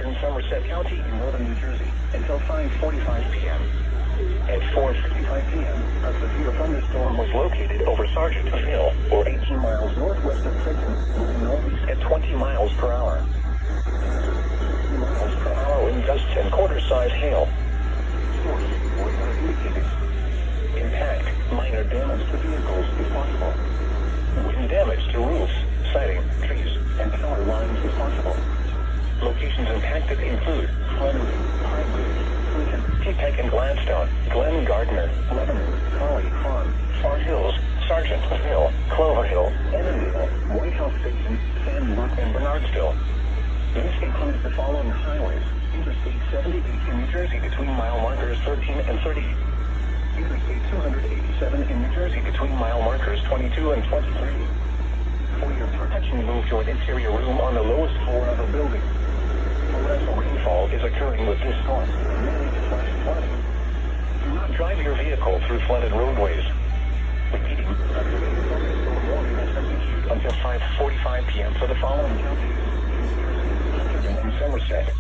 eastern Somerset County in northern New Jersey until 5:45 p.m. At 4:55 p.m., a severe thunderstorm was located over Sargent Hill, or 18 miles northwest of Trenton, moving northeast at 20 miles per hour. 20 miles per hour wind gusts and quarter-size hail. Source was not indicated. Impact, minor damage to vehicles if possible. Wind damage to roofs, siding, trees, and power lines is possible. Locations impacted include Fleming, Highbridge, Clinton, T-Peck and Gladstone, Glen Gardner, Lebanon, Holly Farm, Far Hills, Sargent Hill, Clover Hill, Annandale, White House Station, Sandbrook, and Bernardsville. This includes the following highways: Interstate 78 in New Jersey between mile markers 13 and 30. Interstate 287 in New Jersey between mile markers 22 and 23. For your protection, move to an interior room on the lowest floor of a building. Torrential rainfall is occurring with this storm and managed flash flooding. Do not drive your vehicle through flooded roadways. Repeating, activated thunderstorm warning has been issued until 5:45 p.m. for the following counties: New Jersey, Atherton, and Somerset.